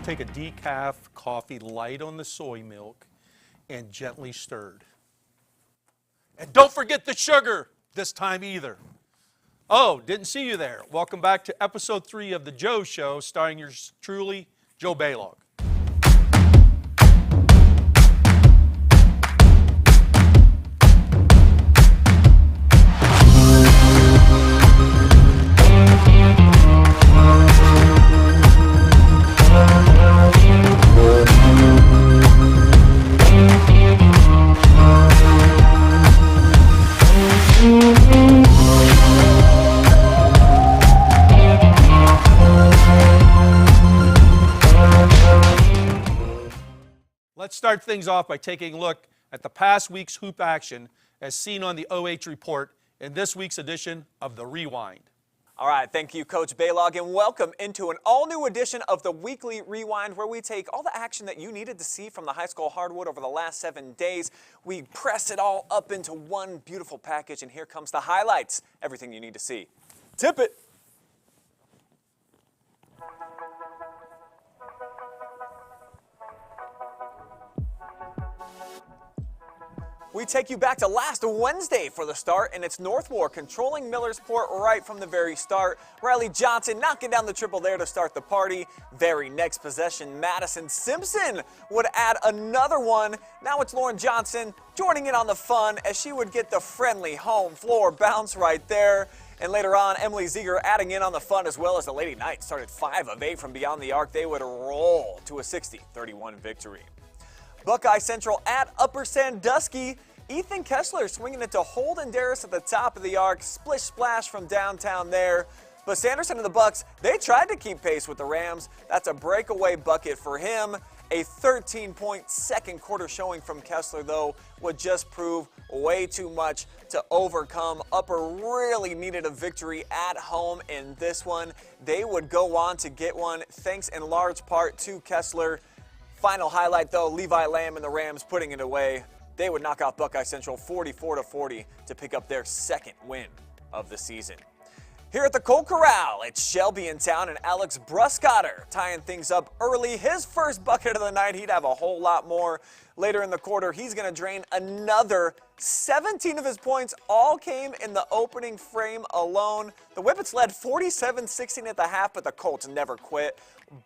Take a decaf coffee light on the soy milk and gently stirred. And don't forget the sugar this time either. Oh, didn't see you there. Welcome back to episode 3 of The Joe Show, starring yours truly, Joe Balogh. Let's start things off by taking a look at the past week's hoop action as seen on the OH Report in this week's edition of The Rewind. All right, thank you, Coach Balogh, and welcome into an all-new edition of the Weekly Rewind, where we take all the action that you needed to see from the high school hardwood over the last 7 days. We press it all up into one beautiful package, and here comes the highlights, everything you need to see. Tip it. We take you back to last Wednesday for the start, and it's Northmore controlling Millersport right from the very start. Riley Johnson knocking down the triple there to start the party. Very next possession, Madison Simpson would add another one. Now it's Lauren Johnson joining in on the fun as she would get the friendly home floor bounce right there. And later on, Emily Ziegler adding in on the fun as well as the Lady Knights started 5 of 8 from beyond the arc. They would roll to a 60-31 victory. Buckeye Central at Upper Sandusky. Ethan Kessler swinging it to Holden Darris at the top of the arc. Splish splash from downtown there. But Sanderson and the Bucks, they tried to keep pace with the Rams. That's a breakaway bucket for him. A 13-point second quarter showing from Kessler, though, would just prove way too much to overcome. Upper really needed a victory at home in this one. They would go on to get one thanks in large part to Kessler. Final highlight, though, Levi Lamb and the Rams putting it away. They would knock off Buckeye Central 44-40 to pick up their second win of the season. Here at the Colt Corral, it's Shelby in town and Alex Bruscotter tying things up early. His first bucket of the night. He'd have a whole lot more later in the quarter. He's going to drain another 17 of his points. All came in the opening frame alone. The Whippets led 47-16 at the half, but the Colts never quit.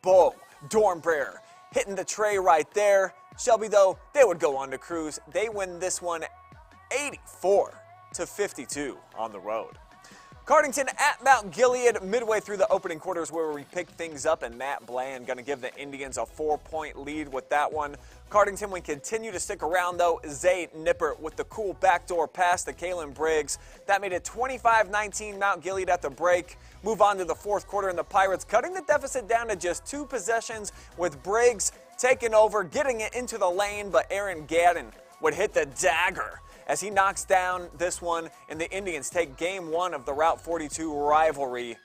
Bo Dornbreyer hitting the tray right there. Shelby, though, they would go on to cruise. They win this one 84-52 on the road. Cardington at Mount Gilead midway through the opening quarters where we picked things up, and Matt Bland going to give the Indians a 4-point lead with that one. Cardington would continue to stick around, though. Zay Nipper with the cool backdoor pass to Kalen Briggs. That made it 25-19 Mount Gilead at the break. Move on to the fourth quarter, and the Pirates cutting the deficit down to just 2 possessions with Briggs taking over, getting it into the lane, but Aaron Gadden would hit the dagger as he knocks down this one, and the Indians take game 1 of the Route 42 rivalry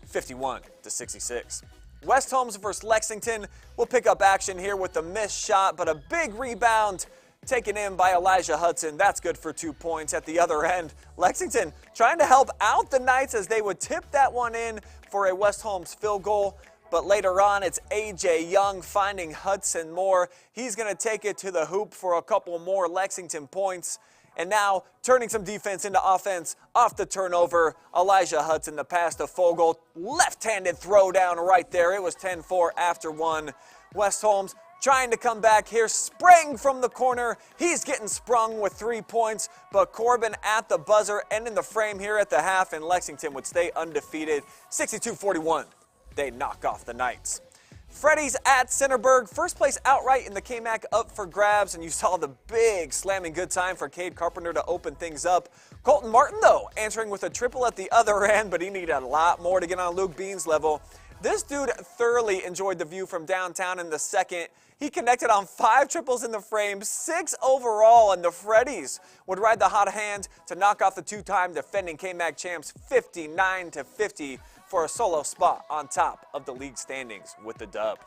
51-66. West Holmes versus Lexington will pick up action here with the missed shot, but a big rebound taken in by Elijah Hudson. That's good for 2 points. At the other end, Lexington trying to help out the Knights as they would tip that one in for a West Holmes field goal. But later on, it's A.J. Young finding Hudson Moore. He's going to take it to the hoop for a couple more Lexington points. And now, turning some defense into offense off the turnover, Elijah Hudson, the pass to Fogle, left-handed throw down right there. It was 10-4 after 1. West Holmes trying to come back here, spraying from the corner. He's getting sprung with 3 points, but Corbin at the buzzer, ending the frame here at the half, and Lexington would stay undefeated. 62-41, they knock off the Knights. Freddy's at Centerburg, first place outright in the KMAC up for grabs, and you saw the big slamming good time for Cade Carpenter to open things up. Colton Martin, though, answering with a triple at the other end, but he needed a lot more to get on Luke Bean's level. This dude thoroughly enjoyed the view from downtown in the second. He connected on 5 triples in the frame, 6 overall, and the Freddies would ride the hot hand to knock off the 2-time defending KMAC champs 59-50 for a solo spot on top of the league standings with the dub.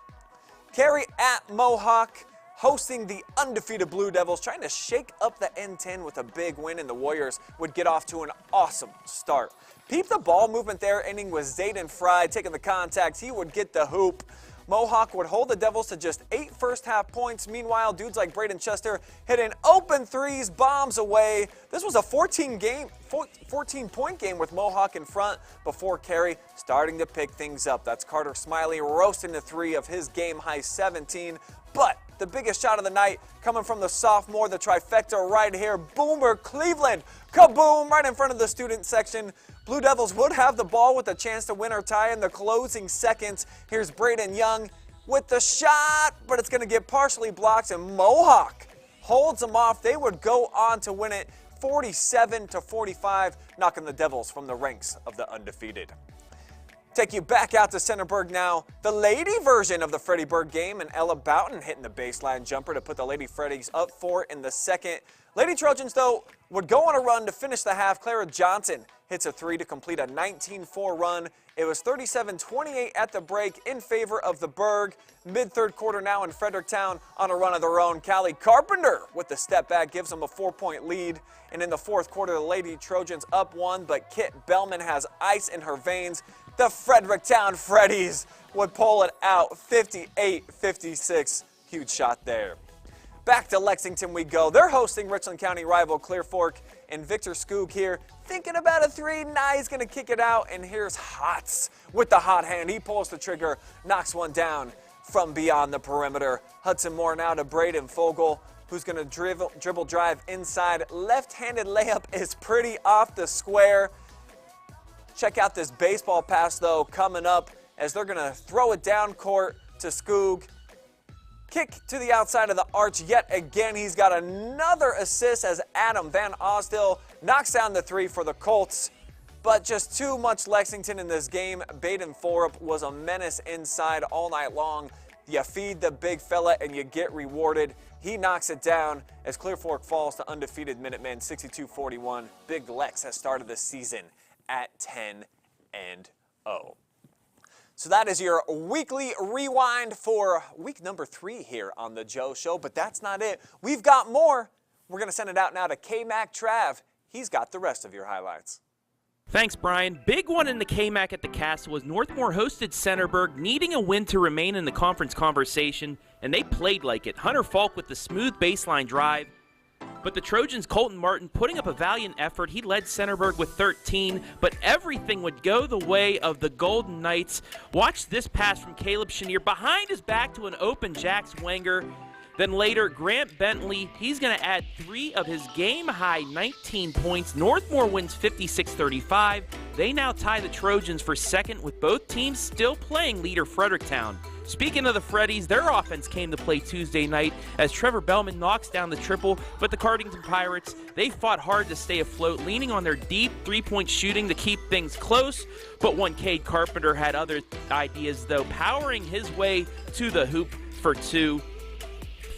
Cary at Mohawk, hosting the undefeated Blue Devils, trying to shake up the N10 with a big win, and the Warriors would get off to an awesome start. Peep the ball movement there, ending with Zayden Fry taking the contact. He would get the hoop. Mohawk would hold the Devils to just 8 first-half points. Meanwhile, dudes like Braden Chester hitting open threes, bombs away. This was a 14-point game with Mohawk in front before Cary starting to pick things up. That's Carter Smiley roasting the 3 of his game-high 17. But the biggest shot of the night coming from the sophomore, the trifecta right here. Boomer Cleveland, kaboom, right in front of the student section. Blue Devils would have the ball with a chance to win or tie in the closing seconds. Here's Braden Young with the shot, but it's going to get partially blocked, and Mohawk holds them off. They would go on to win it 47-45, knocking the Devils from the ranks of the undefeated. Take you back out to Centerburg now. The lady version of the Freddie Berg game, and Ella Boughton hitting the baseline jumper to put the Lady Freddies up 4 in the second. Lady Trojans, though, would go on a run to finish the half. Clara Johnson hits a 3 to complete a 19-4 run. It was 37-28 at the break in favor of the Berg. Mid-third quarter now in Fredericktown on a run of their own. Callie Carpenter with the step back gives them a 4-point lead. And in the fourth quarter, the Lady Trojans up 1, but Kit Bellman has ice in her veins. The Fredericktown Freddies would pull it out 58-56. Huge shot there. Back to Lexington we go. They're hosting Richland County rival Clear Fork, and Victor Skoog here thinking about a 3. Now he's going to kick it out, and here's Hots with the hot hand. He pulls the trigger, knocks one down from beyond the perimeter. Hudson Moore now to Braden Fogle, who's going to dribble drive inside. Left-handed layup is pretty off the square. Check out this baseball pass, though, coming up as they're going to throw it down court to Skoog. Kick to the outside of the arch yet again. He's got another assist as Adam Van Osdale knocks down the three for the Colts. But just too much Lexington in this game. Baden Forup was a menace inside all night long. You feed the big fella and you get rewarded. He knocks it down as Clear Fork falls to undefeated Minutemen 62-41. Big Lex has started the season at 10-0. So that is your weekly rewind for week number 3 here on The Joe Show. But that's not it. We've got more. We're going to send it out now to K-Mac Trav. He's got the rest of your highlights. Thanks, Brian. Big one in the K-Mac at the Castle was Northmore hosted Centerburg, needing a win to remain in the conference conversation, and they played like it. Hunter Falk with the smooth baseline drive. But the Trojans' Colton Martin putting up a valiant effort. He led Centerburg with 13, but everything would go the way of the Golden Knights. Watch this pass from Caleb Chenier behind his back to an open Jax Wenger. Then later, Grant Bentley, he's going to add 3 of his game-high 19 points. Northmore wins 56-35. They now tie the Trojans for second, with both teams still playing leader Fredericktown. Speaking of the Freddies, their offense came to play Tuesday night as Trevor Bellman knocks down the triple, but the Cardington Pirates, they fought hard to stay afloat, leaning on their deep three-point shooting to keep things close, but one Cade Carpenter had other ideas, though, powering his way to the hoop for 2.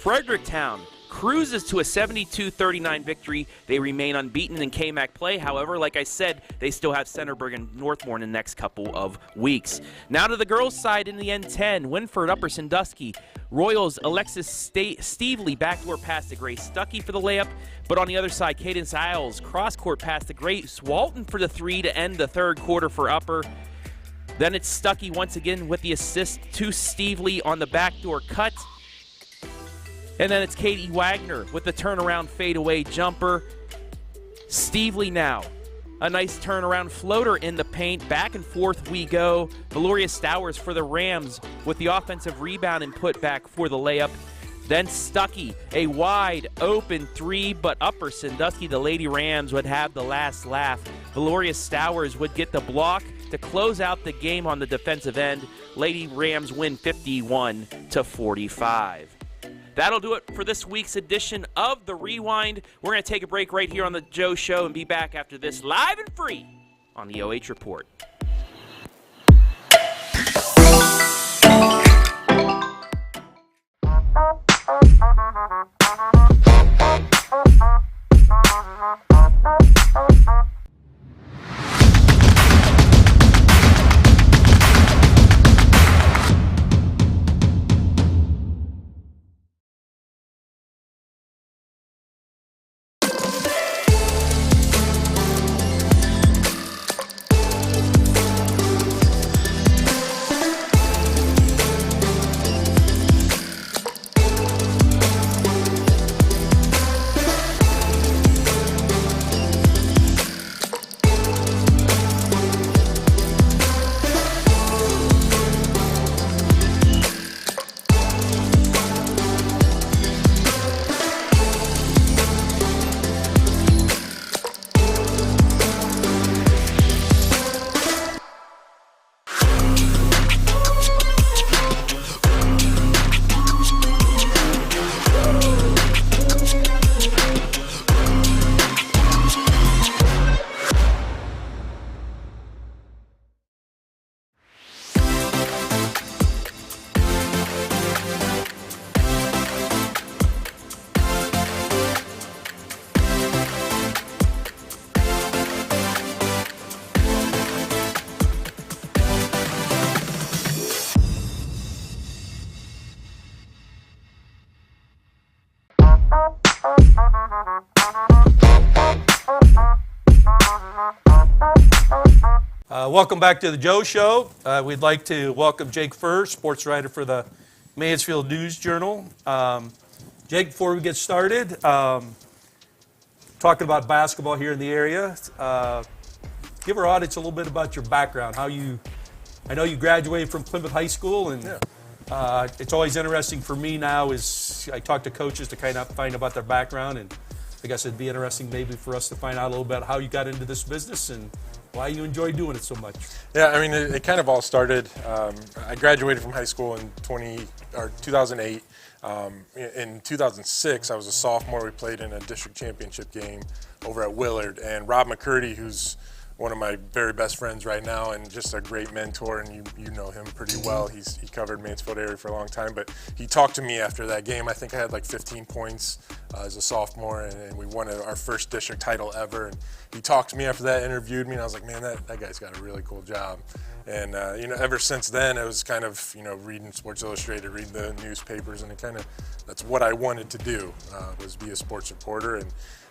Fredericktown cruises to a 72-39 victory. They remain unbeaten in K-Mac play. However, like I said, they still have Centerburg and Northmore in the next couple of weeks. Now to the girls' side in the N10. Winford, Upper Sandusky. Royals, Alexis Stevely, backdoor pass to Grace Stuckey for the layup. But on the other side, Cadence Isles, cross-court pass to Grace Walton for the 3 to end the third quarter for Upper. Then it's Stuckey once again with the assist to Stevely on the backdoor cut. And then it's Katie Wagner with the turnaround fadeaway jumper. Stevely now. A nice turnaround floater in the paint. Back and forth we go. Valoria Stowers for the Rams with the offensive rebound and put back for the layup. Then Stuckey, a wide open 3, but Upper Sandusky, the Lady Rams, would have the last laugh. Valoria Stowers would get the block to close out the game on the defensive end. Lady Rams win 51-45. That'll do it for this week's edition of The Rewind. We're going to take a break right here on The Joe Show and be back after this live and free on the OH Report. Welcome back to the Joe Show. We'd like to welcome Jake Furr, sports writer for the Mansfield News Journal. Jake, before we get started, talking about basketball here in the area, give our audience a little bit about your background. I know you graduated from Plymouth High School, and it's always interesting for me now is I talk to coaches to kind of find about their background, and I guess it'd be interesting maybe for us to find out a little bit how you got into this business and why you enjoy doing it so much. Yeah, I mean, it kind of all started. I graduated from high school in 2008. In 2006, I was a sophomore. We played in a district championship game over at Willard, and Rob McCurdy, who's one of my very best friends right now and just a great mentor, and you know him pretty well. He covered Mansfield area for a long time, but he talked to me after that game. I think I had like 15 points as a sophomore, and we won our first district title ever. And he talked to me after that, interviewed me, and I was like, man, that guy's got a really cool job. And ever since then, it was kind of reading Sports Illustrated, reading the newspapers, and that's what I wanted to do, was be a sports reporter,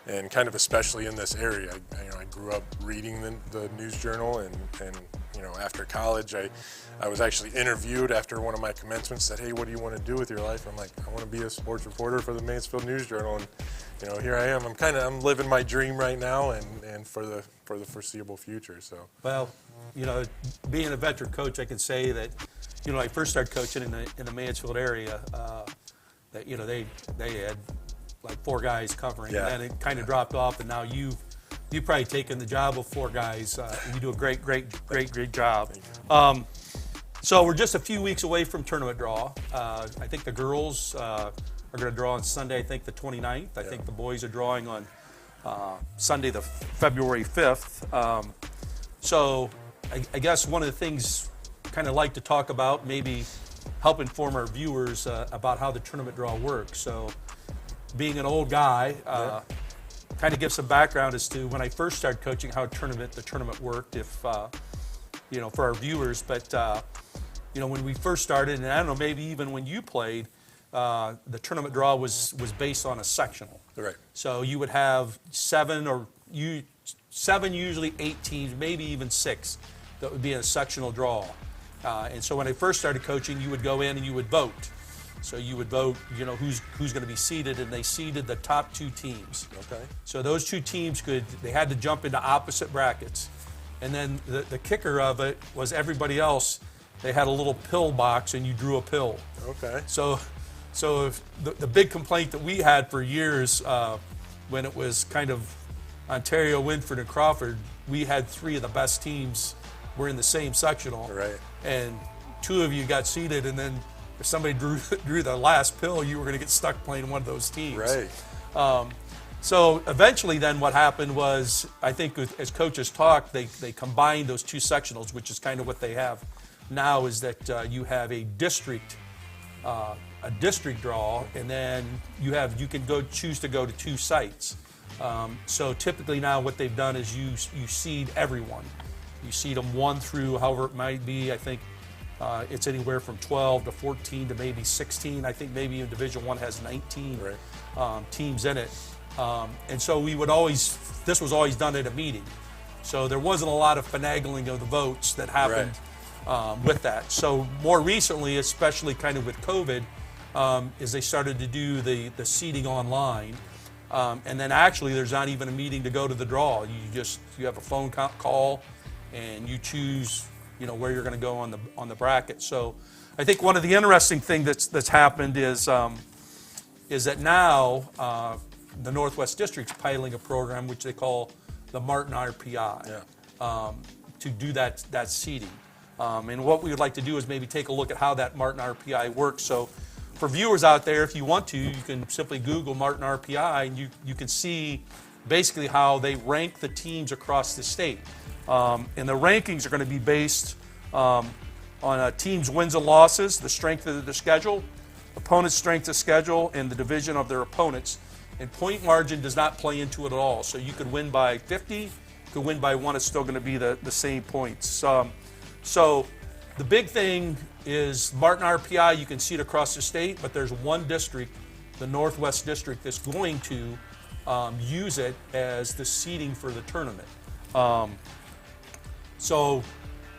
and kind of especially in this area. I grew up reading the News Journal, and after college, I was actually interviewed after one of my commencements. Said, hey, what do you want to do with your life? I'm like, I want to be a sports reporter for the Mansfield News Journal, and here I am. I'm living my dream right now, and for the foreseeable future. So well, being a veteran coach, I can say that I first started coaching in the Mansfield area. That they had like 4 guys covering, yeah. And then it kind of dropped off, and now you've probably taken the job of 4 guys. And you do a great job. So we're just a few weeks away from tournament draw. I think the girls are going to draw on Sunday, I think the 29th. I think the boys are drawing on Sunday, the February 5th. So I guess one of the things kind of like to talk about, maybe help inform our viewers about how the tournament draw works. So being an old guy, kind of give some background as to when I first started coaching, how the tournament worked, if for our viewers. But when we first started, and I don't know, maybe even when you played, the tournament draw was based on a sectional. Right. So you would have 7, usually 8 teams, maybe even 6, that would be in a sectional draw. And so when I first started coaching, you would go in and you would vote. So you would vote, who's going to be seeded, and they seeded the top 2 teams. Okay. So those 2 teams they had to jump into opposite brackets. And then the kicker of it was everybody else, they had a little pill box and you drew a pill. Okay. So if the big complaint that we had for years when it was kind of Ontario, Winford, and Crawford, we had 3 of the best teams were in the same sectional. Right. And 2 of you got seeded, and then if somebody drew the last pill, you were going to get stuck playing one of those teams. Right. So eventually then what happened was, I think as coaches talked, they combined those 2 sectionals, which is kind of what they have now, is that you have a district draw, and then you can choose to go to 2 sites. So typically now what they've done is you seed everyone. You seed them 1 through however it might be. I think it's anywhere from 12 to 14 to maybe 16. I think maybe even Division I has 19 teams in it. And so this was always done at a meeting. So there wasn't a lot of finagling of the votes that happened with that. So more recently, especially kind of with COVID, is they started to do the seeding online. And then actually there's not even a meeting to go to the draw. You have a phone call and you choose where you're going to go on the bracket. So I think one of the interesting things that's happened is that now the Northwest District's piloting a program which they call the Martin RPI to do that seeding. And what we would like to do is maybe take a look at how that Martin RPI works. So for viewers out there, if you want to, you can simply Google Martin RPI, and you can see basically how they rank the teams across the state. And the rankings are going to be based on a team's wins and losses, the strength of the schedule, opponent's strength of schedule, and the division of their opponents. And point margin does not play into it at all. So you could win by 50, you could win by 1, it's still going to be the same points. So the big thing is Martin RPI, you can see it across the state, but there's one district, the Northwest District, that's going to use it as the seeding for the tournament. So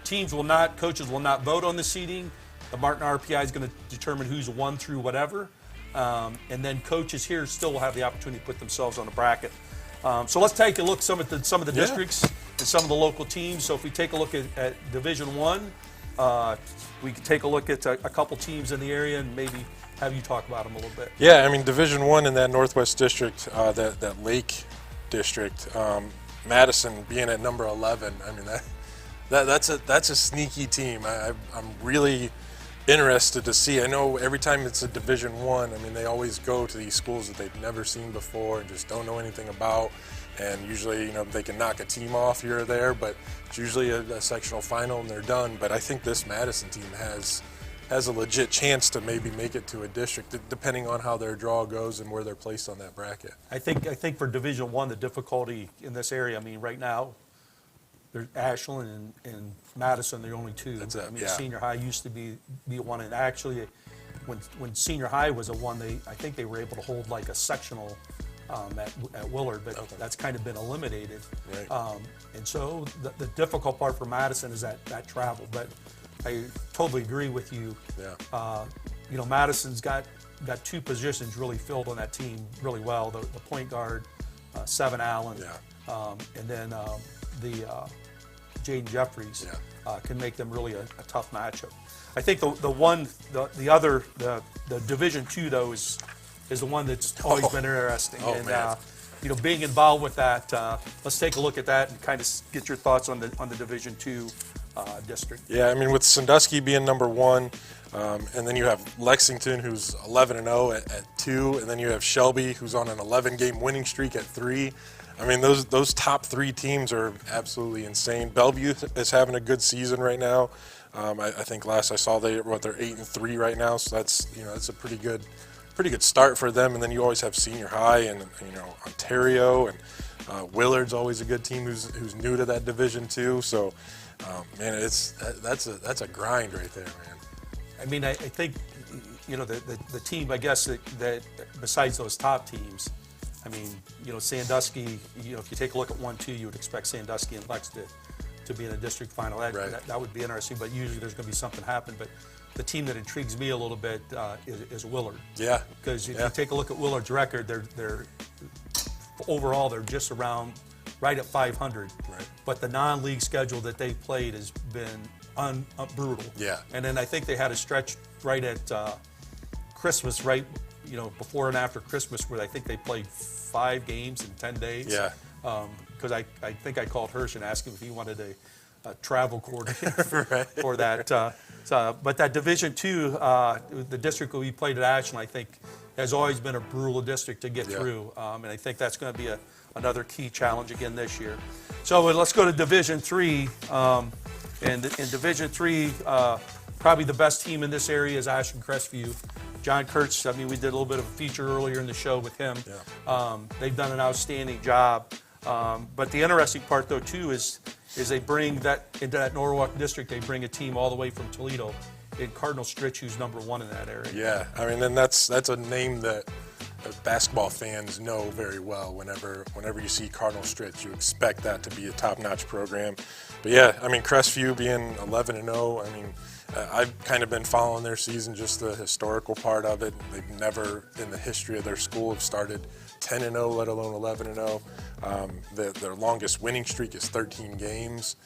coaches will not vote on the seeding. The Martin RPI is going to determine who's 1 through whatever. And then coaches here still will have the opportunity to put themselves on a bracket. So let's take a look at some of the districts and some of the local teams. So if we take a look at Division I, we can take a look at a couple teams in the area and maybe have you talk about them a little bit. Yeah, I mean, Division I in that Northwest District, that Lake District, Madison being at number 11, I mean that's a sneaky team. I'm really interested to see. I know every time it's a Division I, I mean, they always go to these schools that they've never seen before and just don't know anything about. And usually, you know, they can knock a team off here or there, but it's usually a sectional final and they're done. But I think this Madison team has a legit chance to maybe make it to a district, depending on how their draw goes and where they're placed on that bracket. I think for Division I, the difficulty in this area, I mean, right now, there's Ashland and Madison, the only two. That's it, I mean, yeah. Senior high used to be one, and actually, when Senior high was a one, I think they were able to hold like a sectional at Willard, but Okay. that's kind of been eliminated. Right. And so the difficult part for Madison is that travel. But I totally agree with you. Yeah. You know, Madison's got two positions really filled on that team really well. The point guard, Seven Allen, Yeah. and then the Jaden Jeffries can make them really a tough matchup. I think the other Division II though is the one that's always been interesting. Oh, and man. you know, being involved with that, let's take a look at that and kind of get your thoughts on the Division II district. Yeah, I mean, with Sandusky being number 1, and then you have Lexington, who's 11-0 at 2, and then you have Shelby, who's on an 11-game winning streak at 3. I mean, those top 3 teams are absolutely insane. Bellevue is having a good season right now. I think last I saw they're 8-3 right now, so that's a pretty good start for them. And then you always have Senior High and Ontario, and Willard's always a good team who's new to that Division II. So man, that's a grind right there, man. I mean, I think the team, I guess that besides those top teams, I mean, Sandusky, if you take a look at 1-2, you would expect Sandusky and Lex to be in a district final. That would be interesting, but usually there's going to be something happen. But the team that intrigues me a little bit is Willard. Yeah. Because if you take a look at Willard's record, they're overall they're just around right at 500. Right. But the non-league schedule that they've played has been brutal. Yeah. And then I think they had a stretch right at Christmas, before and after Christmas, where I think they played 5 games in 10 days. Yeah. Because I think I called Hirsch and asked him if he wanted a travel coordinator Right. for that. But that Division II, the district we played at Ashland, I think, has always been a brutal district to get through. And I think that's going to be another key challenge again this year. So let's go to Division III. And in Division III, probably the best team in this area is Ashland Crestview. John Kurtz, I mean, we did a little bit of a feature earlier in the show with him. Yeah. They've done an outstanding job. But the interesting part, though, too, is they bring that into that Norwalk district. They bring a team all the way from Toledo in Cardinal Stritch, who's number 1 in that area. Yeah, I mean, and that's a name that basketball fans know very well. Whenever you see Cardinal Stritch, you expect that to be a top-notch program. But yeah, I mean, Crestview being 11-0, I mean, I've kind of been following their season, just the historical part of it. They've never, in the history of their school, have started 10-0, let alone 11-0. Their longest winning streak is 13 games.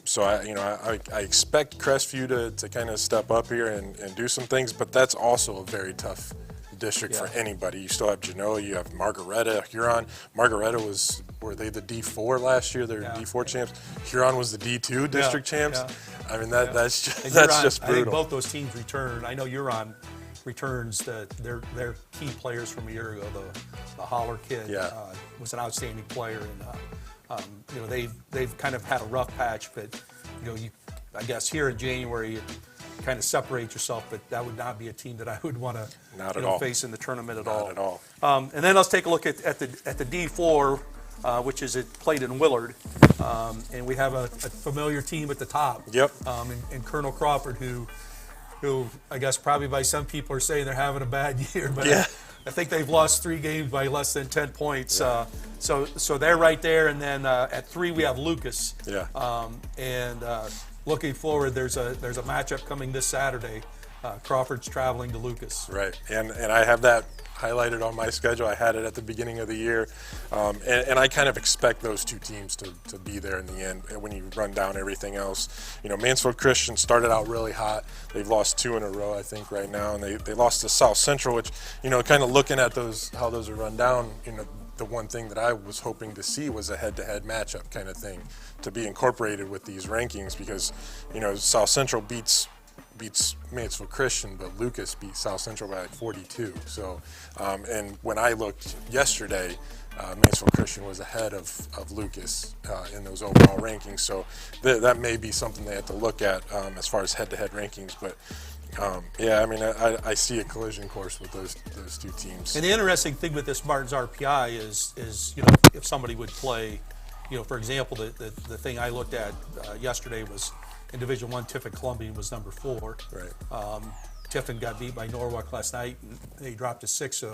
So I expect Crestview to kind of step up here and do some things, but that's also a very tough district for anybody. You still have Genoa, you have Margaretta, Huron. Margaretta were they the D4 last year? They're D4 champs. Huron was the D2 district champs. Yeah. I mean that's just I think brutal. both those teams return. I know Huron returns their key players from a year ago. The Holler kid was an outstanding player, and they've kind of had a rough patch. But I guess here in January, you kind of separate yourself. But that would not be a team that I would want to face in the tournament at all. Not at all. And then let's take a look at the D4. Which is played in Willard, and we have a familiar team at the top. Yep. And Colonel Crawford, who I guess probably by some people are saying they're having a bad year, but I think they've lost 3 games by less than 10 points. Yeah. So they're right there, and then at 3 we have Lucas. Yeah. And looking forward, there's a matchup coming this Saturday. Crawford's traveling to Lucas. Right, and I have that highlighted on my schedule. I had it at the beginning of the year, and I kind of expect those 2 teams to be there in the end when you run down everything else. Mansfield Christian started out really hot. They've lost 2 in a row, I think, right now, and they lost to South Central, which, kind of looking at how those are run down, the one thing that I was hoping to see was a head-to-head matchup kind of thing to be incorporated with these rankings, because, you know, South Central beats Mansfield Christian, but Lucas beat South Central by like 42. So, and when I looked yesterday, Mansfield Christian was ahead of Lucas in those overall rankings. So that may be something they have to look at as far as head-to-head rankings. But yeah, I mean, I see a collision course with those two teams. And the interesting thing with this Martin's RPI is you know, if somebody would play, you know, for example, the thing I looked at yesterday was in Division I, Tiffin Columbian was number 4. Right. Tiffin got beat by Norwalk last night, and they dropped to 6.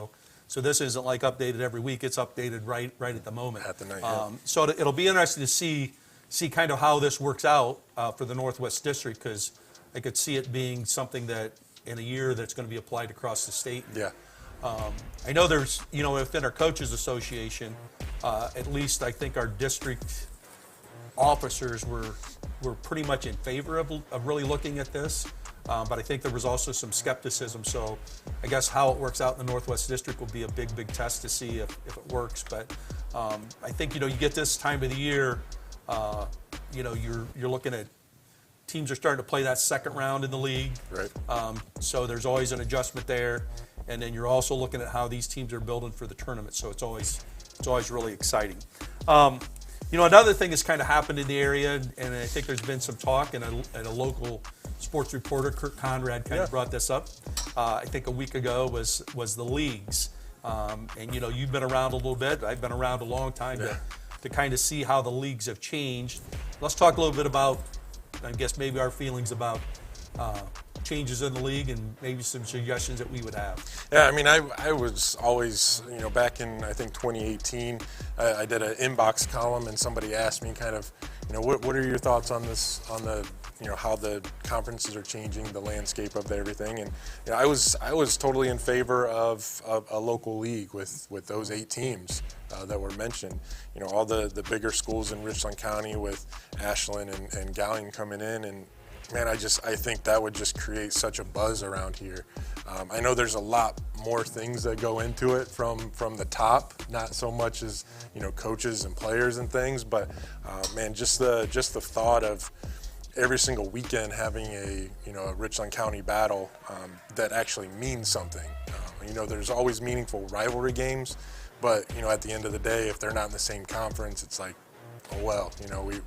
So this isn't like updated every week. It's updated right at the moment. At the night, yeah. So it'll be interesting to see kind of how this works out for the Northwest District, because I could see it being something that in a year that's going to be applied across the state. Yeah. I know there's, you know, within our coaches association, at least I think our district officers were pretty much in favor of really looking at this. But I think there was also some skepticism. So I guess how it works out in the Northwest District will be a big test to see if it works. But I think, you know, you get this time of the year, you know, you're looking at teams are starting to play that second round in the league. Right. So there's always an adjustment there. And then you're also looking at how these teams are building for the tournament. So it's always really exciting. You know, another thing that's kind of happened in the area, and I think there's been some talk, and a local sports reporter, Kurt Conrad, kind of brought this up. I think a week ago was the leagues. And, you know, you've been around a little bit. I've been around a long time to kind of see how the leagues have changed. Let's talk a little bit about, I guess, maybe our feelings about changes in the league and maybe some suggestions that we would have. Yeah, I mean, I was always, you know, back in, I think, 2018, I did an inbox column, and somebody asked me kind of, you know, what are your thoughts on this, on the, you know, how the conferences are changing, the landscape of everything. And, you know, I was totally in favor of a local league with those 8 teams that were mentioned. You know, all the bigger schools in Richland County with Ashland and Galion coming in, and man, I think that would just create such a buzz around here. I know there's a lot more things that go into it from the top, not so much as, you know, coaches and players and things, but man, just the thought of every single weekend having a Richland County battle that actually means something. You know, there's always meaningful rivalry games, but, you know, at the end of the day, if they're not in the same conference, it's like, oh well, you know, we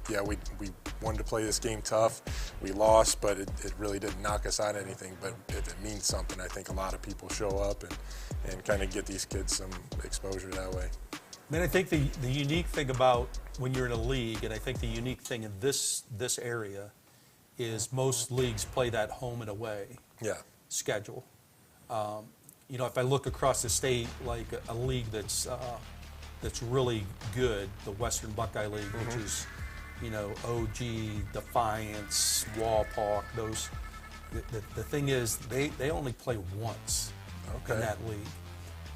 wanted to play this game tough. We lost, but it really didn't knock us out of anything. But if it means something, I think a lot of people show up and kind of get these kids some exposure that way. I mean, I think the unique thing about when you're in a league, and I think the unique thing in this area, is most leagues play that home and away schedule. You know, if I look across the state, like a league that's really good, the Western Buckeye League, which is, you know, OG, Defiance, Walpock, those. The thing is, they only play once in that league.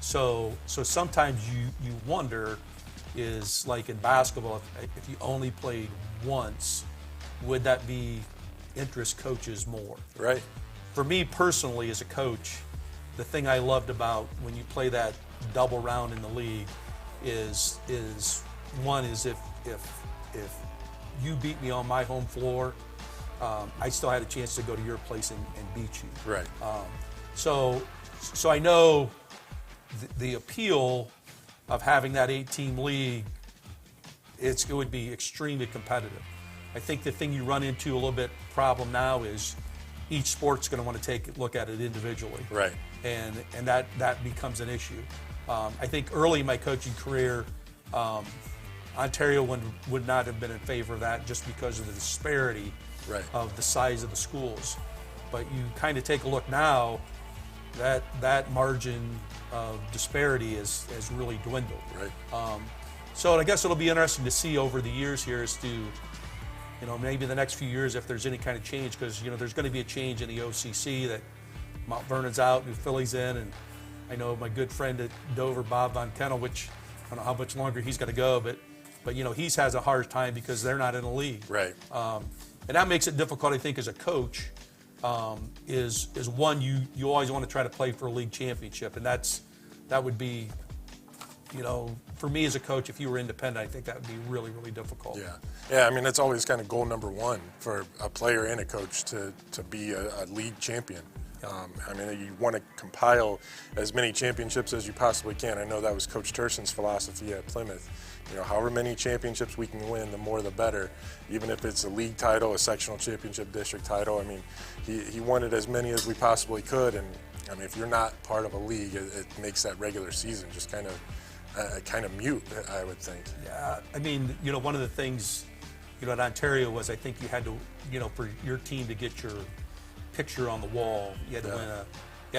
So sometimes you wonder, is like in basketball, if you only played once, would that be interest coaches more? Right. For me personally, as a coach, the thing I loved about when you play that double round in the league is one is if you beat me on my home floor, I still had a chance to go to your place and beat you. Right. So I know the appeal of having that 8-team league, it would be extremely competitive. I think the thing you run into a little bit problem now is each sport's going to want to take a look at it individually. Right. And that becomes an issue. I think early in my coaching career, Ontario would not have been in favor of that just because of the disparity of the size of the schools. But you kind of take a look now, that margin of disparity has really dwindled. Right. So I guess it'll be interesting to see over the years here as to, you know, maybe the next few years if there's any kind of change, because, you know, there's going to be a change in the OCC that Mount Vernon's out, New Philly's in, and I know my good friend at Dover, Bob Von Kennel, which I don't know how much longer he's got to go, but you know, he has a hard time because they're not in a league. Right. And that makes it difficult, I think, as a coach. Is one, you always want to try to play for a league championship, and that would be, for me as a coach, if you were independent, I think that would be really, really difficult. Yeah. I mean, that's always kind of goal number one for a player and a coach to be a league champion. I mean, you want to compile as many championships as you possibly can. I know that was Coach Turson's philosophy at Plymouth. However many championships we can win, the more the better. Even if it's a league title, a sectional championship, district title. I mean, he wanted as many as we possibly could. And I mean, if you're not part of a league, it makes that regular season just kind of mute, I would think. Yeah, I mean, one of the things, at Ontario was I think you had to, for your team to get your picture on the wall, you had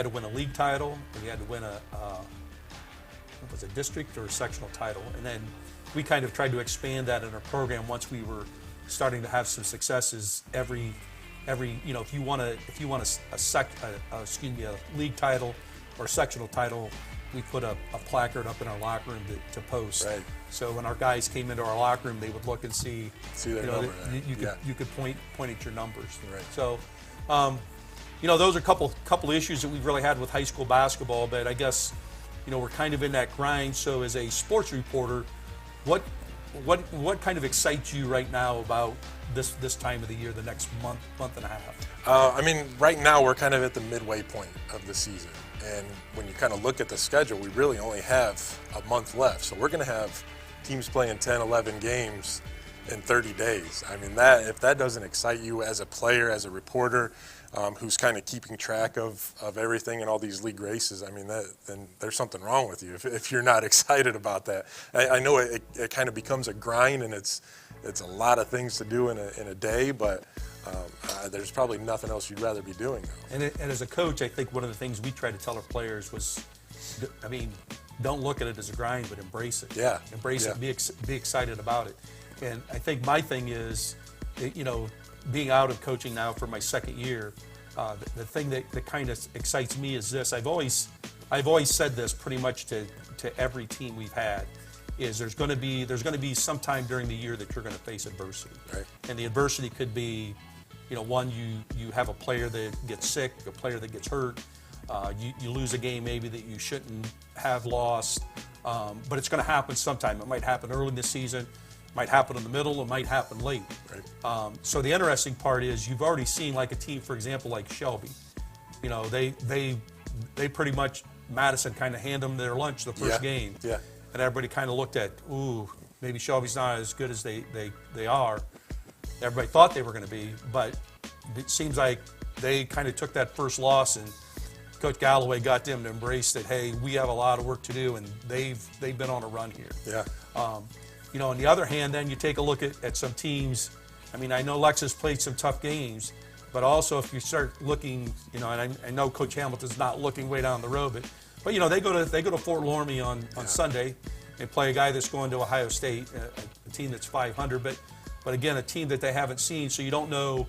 to win a league title, and you had to win a district or a sectional title, and then we kind of tried to expand that in our program once we were starting to have some successes. Every if you want a league title or sectional title, we put a placard up in our locker room to post. Right. So when our guys came into our locker room, they would look and see their number. You could point at your numbers. Right. So, those are a couple issues that we've really had with high school basketball. But I guess, we're kind of in that grind. So as a sports reporter, what kind of excites you right now about this time of the year, the next month and a half? I mean, right now we're kind of at the midway point of the season. And when you kind of look at the schedule, we really only have a month left. So we're going to have teams playing 10, 11 games in 30 days. I mean, if that doesn't excite you as a player, as a reporter, who's kind of keeping track of everything in all these league races, I mean, then there's something wrong with you if you're not excited about that. I know it kind of becomes a grind, and it's a lot of things to do in a day, but there's probably nothing else you'd rather be doing though. And as a coach, I think one of the things we try to tell our players was, don't look at it as a grind, but embrace it. Yeah. Embrace it. Be excited about it. And I think my thing is, being out of coaching now for my second year, the thing that kind of excites me is this. I've always said this pretty much to every team we've had, is there's going to be some time during the year that you're going to face adversity. Right. And the adversity could be, one, you have a player that gets sick, a player that gets hurt, you lose a game maybe that you shouldn't have lost, but it's going to happen sometime. It might happen early in the season, might happen in the middle, it might happen late. Right. So the interesting part is you've already seen like a team, for example, like Shelby. They pretty much, Madison kind of handed them their lunch the first game. Yeah. And everybody kind of looked at, maybe Shelby's not as good as they are. Everybody thought they were going to be, but it seems like they kind of took that first loss, and Coach Galloway got them to embrace that, hey, we have a lot of work to do, and they've been on a run here. Yeah. On the other hand, then you take a look at some teams. I mean, I know Lex has played some tough games, but also if you start looking, and I know Coach Hamilton's not looking way down the road, but they go to Fort Loramie on Sunday and play a guy that's going to Ohio State, a team that's 500, but again, a team that they haven't seen, so you don't know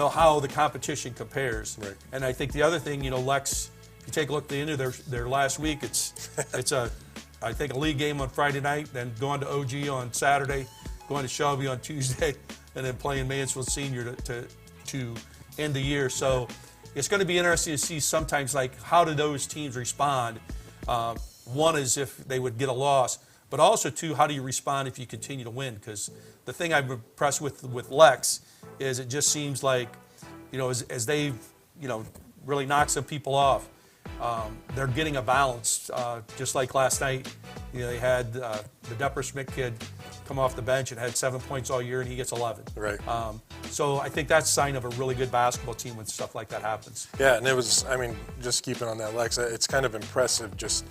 how the competition compares. Right. And I think the other thing, Lex, if you take a look at the end of their last week, it's I think a league game on Friday night, then going to OG on Saturday, going to Shelby on Tuesday, and then playing Mansfield Senior to end the year. So it's going to be interesting to see sometimes, like, how do those teams respond? One is if they would get a loss, but also, two, how do you respond if you continue to win? Because the thing I'm impressed with Lex is it just seems like, as they've, really knocked some people off, they're getting a balance. Just like last night, they had the Depper Schmidt kid come off the bench and had 7 points all year, and he gets 11. Right. So I think that's a sign of a really good basketball team when stuff like that happens. Yeah, and it was, just keeping on that, Lex, it's kind of impressive just,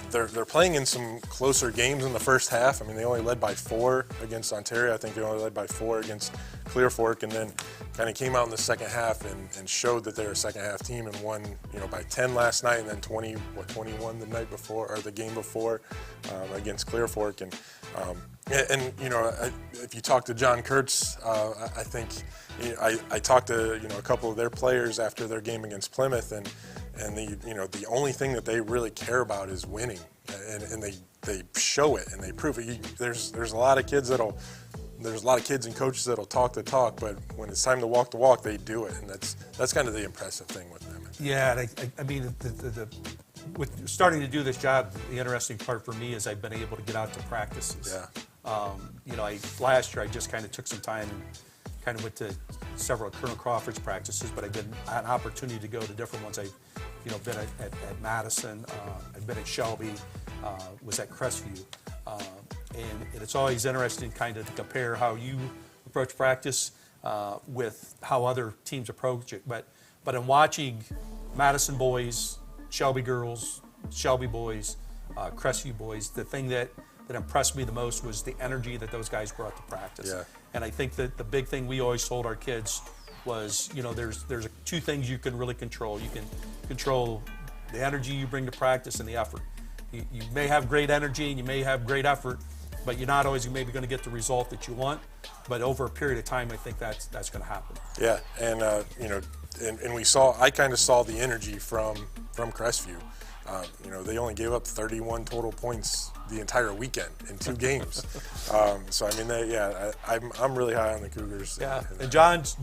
they're playing in some closer games in the first half. They only led by 4 against Ontario. I think they only led by 4 against Clear Fork, and then kind of came out in the second half and showed that they're a second half team and won, by 10 last night, and then 21 the night before, or the game before, against Clear Fork. And if you talk to John Kurtz, I think I talked to a couple of their players after their game against Plymouth, and the only thing that they really care about is winning, and they show it and they prove it. There's a lot of kids and coaches that'll talk the talk, but when it's time to walk the walk, they do it, and that's kind of the impressive thing with them. Yeah, with starting to do this job, the interesting part for me is I've been able to get out to practices. Yeah. You know, last year I just kind of took some time and kind of went to several Colonel Crawford's practices, but I had an opportunity to go to different ones. I've, you know, been at Madison, I've been at Shelby, was at Crestview, and it's always interesting kind of to compare how you approach practice with how other teams approach it. But in watching Madison boys, Shelby girls, Shelby boys, Crestview boys, the thing that impressed me the most was the energy that those guys brought to practice. Yeah. And I think that the big thing we always told our kids was, you know, there's two things you can really control. You can control the energy you bring to practice and the effort. You may have great energy and you may have great effort, but you're not always maybe going to get the result that you want. But over a period of time, I think that's going to happen. Yeah, and you know, and I kind of saw the energy from Crestview. You know, they only gave up 31 total points the entire weekend in 2 games. So I mean, I'm really high on the Cougars. Yeah, and John's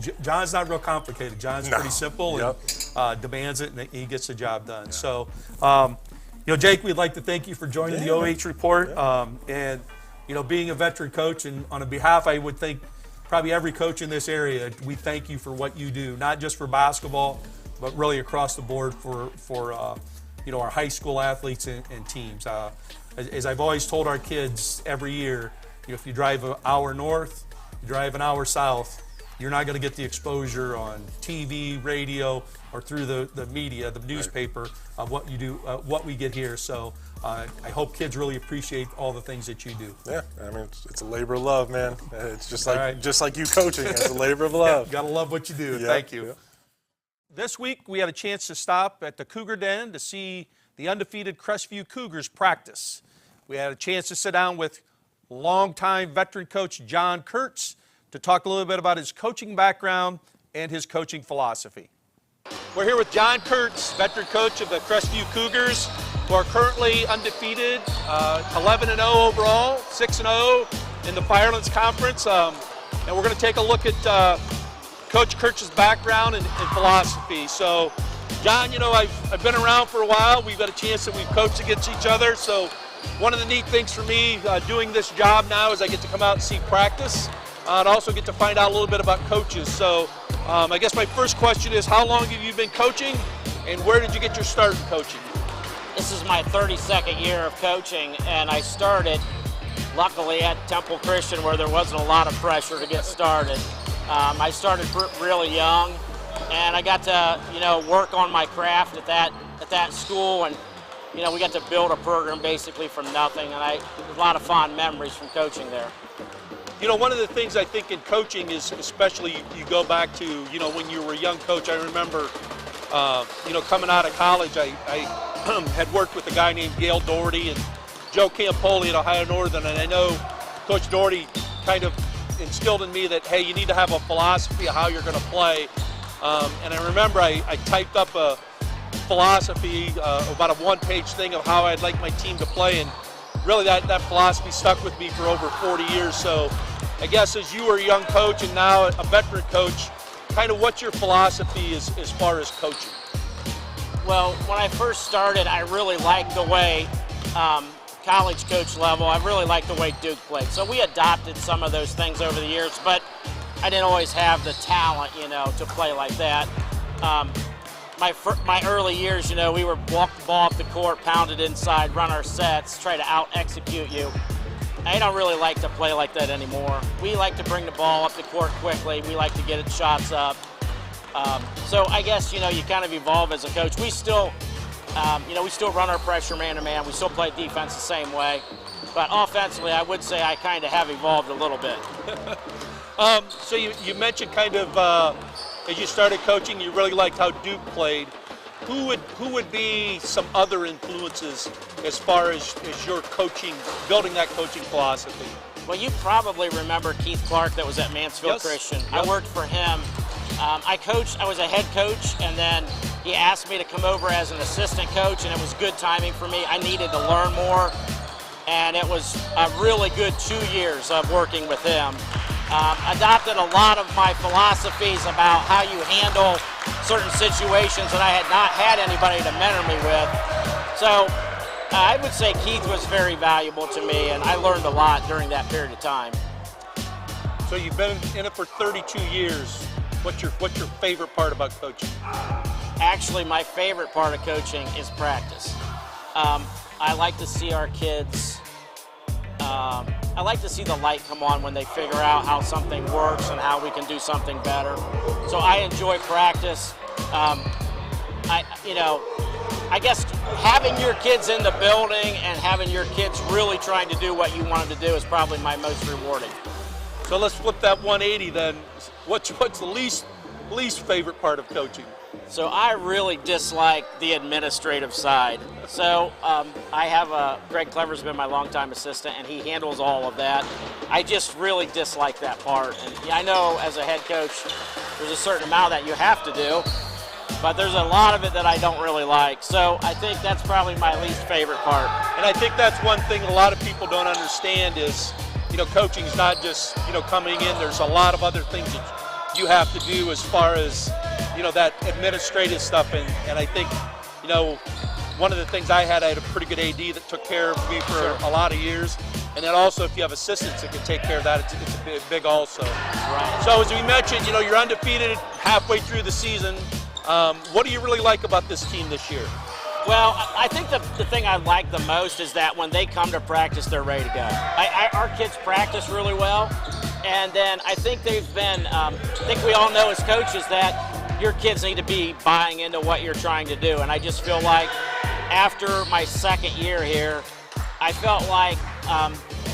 not real complicated. John's pretty simple Yep. and demands it, and he gets the job done. Yeah. So, you know, Jake, we'd like to thank you for joining the OH Report. Yeah. And you know, being a veteran coach, and on a behalf, I would think probably every coach in this area, we thank you for what you do, not just for basketball, but really across the board for you know, our high school athletes and teams. As I've always told our kids every year, you know, if you drive an hour north, you drive an hour south, you're not going to get the exposure on TV, radio, or through the media, the newspaper, of what you do, what we get here. So I hope kids really appreciate all the things that you do. Yeah, I mean, it's a labor of love, man. It's just like you coaching. It's a labor of love. Yeah, gotta love what you do. Yeah, Thank you. yeah. This week we had a chance to stop at the Cougar Den to see the undefeated Crestview Cougars practice. We had a chance to sit down with longtime veteran coach John Kurtz to talk a little bit about his coaching background and his coaching philosophy. We're here with John Kurtz, veteran coach of the Crestview Cougars, who are currently undefeated, 11-0 overall, 6-0 in the Firelands Conference. And we're going to take a look at Coach Kurtz's background and philosophy. So, John, you know, I've been around for a while. We've got a chance that we've coached against each other. So, one of the neat things for me doing this job now is I get to come out and see practice and also get to find out a little bit about coaches. So, I guess my first question is, how long have you been coaching, and where did you get your start in coaching? This is my 32nd year of coaching, and I started, luckily, at Temple Christian, where there wasn't a lot of pressure to get started. I started really young, and I got to, you know, work on my craft at that school, and you know, we got to build a program basically from nothing, and a lot of fond memories from coaching there. You know, one of the things I think in coaching is, especially you go back to, you know, when you were a young coach. I remember, you know, coming out of college, I had worked with a guy named Gail Doherty and Joe Campoli at Ohio Northern, and I know Coach Doherty kind of instilled in me that, hey, you need to have a philosophy of how you're going to play. And I remember I typed up a philosophy, about a one-page thing of how I'd like my team to play, and really that philosophy stuck with me for over 40 years. So I guess as you were a young coach and now a veteran coach, kind of what's your philosophy as far as coaching? Well, when I first started, I really liked the way, college coach level, I really liked the way Duke played. So we adopted some of those things over the years, but I didn't always have the talent, you know, to play like that. My early years, you know, we would walk the ball up the court, pound it inside, run our sets, try to out-execute you. I don't really like to play like that anymore. We like to bring the ball up the court quickly. We like to get it shots up. So I guess, you know, you kind of evolve as a coach. We still, you know, we still run our pressure man-to-man. We still play defense the same way. But offensively, I would say I kind of have evolved a little bit. So you mentioned kind of, as you started coaching, you really liked how Duke played. Who would be some other influences as far as your coaching, building that coaching philosophy? Well, you probably remember Keith Clark that was at Mansfield Christian. Yep. I worked for him. I was a head coach, and then he asked me to come over as an assistant coach, and it was good timing for me. I needed to learn more, and it was a really good 2 years of working with him. Adopted a lot of my philosophies about how you handle certain situations that I had not had anybody to mentor me with. So I would say Keith was very valuable to me, and I learned a lot during that period of time. So you've been in it for 32 years. What's your favorite part about coaching? Actually, my favorite part of coaching is practice. I like to see our kids, I like to see the light come on when they figure out how something works and how we can do something better. So I enjoy practice. I guess having your kids in the building and having your kids really trying to do what you want them to do is probably my most rewarding. So let's flip that 180 then. What's the least favorite part of coaching? So I really dislike the administrative side. So I have Greg Clever's been my longtime assistant, and he handles all of that. I just really dislike that part. And I know as a head coach, there's a certain amount that you have to do, but there's a lot of it that I don't really like. So I think that's probably my least favorite part. And I think that's one thing a lot of people don't understand is, coaching is not just, coming in. There's a lot of other things that you have to do as far as, that administrative stuff. And I think, one of the things I had a pretty good AD that took care of me for a lot of years. And then also if you have assistants that can take care of that, it's big also. Right. So as we mentioned, you're undefeated halfway through the season. What do you really like about this team this year? Well, I think the thing I like the most is that when they come to practice, they're ready to go. Our kids practice really well, and then I think they've been, I think we all know as coaches that your kids need to be buying into what you're trying to do, and I just feel like after my second year here, I felt like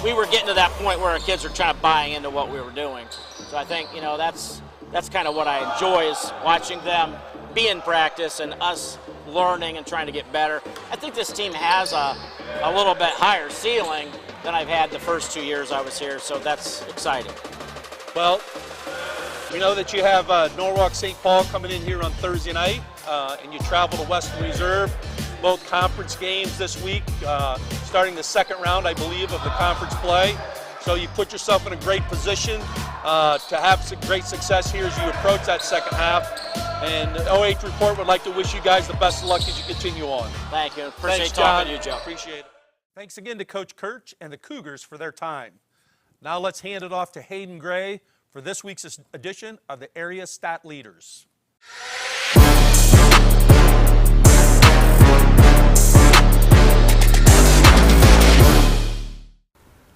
we were getting to that point where our kids were trying to buy into what we were doing. So I think, that's kind of what I enjoy is watching them be in practice and us learning and trying to get better. I think this team has a little bit higher ceiling than I've had the first 2 years I was here, so that's exciting. Well, we know that you have Norwalk St. Paul coming in here on Thursday night, and you travel to Western Reserve. Both conference games this week, starting the second round, I believe, of the conference play. So you put yourself in a great position to have some great success here as you approach that second half. And the OH Report would like to wish you guys the best of luck as you continue on. Thank you. Appreciate Thanks, talking John. to you, Joe. Appreciate it. Thanks again to Coach Kurtz and the Cougars for their time. Now let's hand it off to Hayden Gray for this week's edition of the Area Stat Leaders.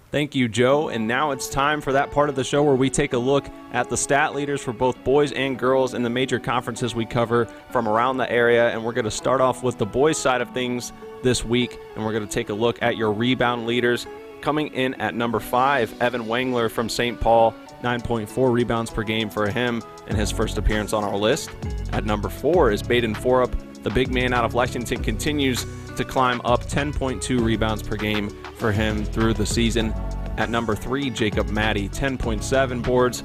Thank you, Joe. And now it's time for that part of the show where we take a look at the stat leaders for both boys and girls in the major conferences we cover from around the area. And we're going to start off with the boys' side of things this week, and we're going to take a look at your rebound leaders. Coming in at number 5, Evan Wengler from St. Paul, 9.4 rebounds per game for him in his first appearance on our list. At number 4 is Baden Forup. The big man out of Lexington continues to climb up, 10.2 rebounds per game for him through the season. At number 3, Jacob Maddie, 10.7 boards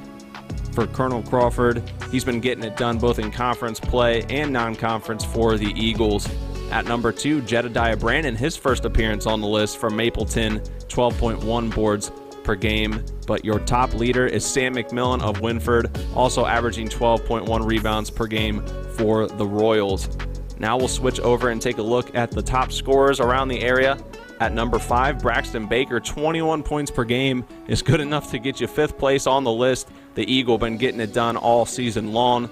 for Colonel Crawford. He's been getting it done both in conference play and non-conference for the Eagles. At number 2, Jedediah Brandon, his first appearance on the list from Mapleton, 12.1 boards per game. But your top leader is Sam McMillan of Winford, also averaging 12.1 rebounds per game for the Royals. Now we'll switch over and take a look at the top scorers around the area. At number 5, Braxton Baker, 21 points per game is good enough to get you 5th place on the list. The Eagle been getting it done all season long.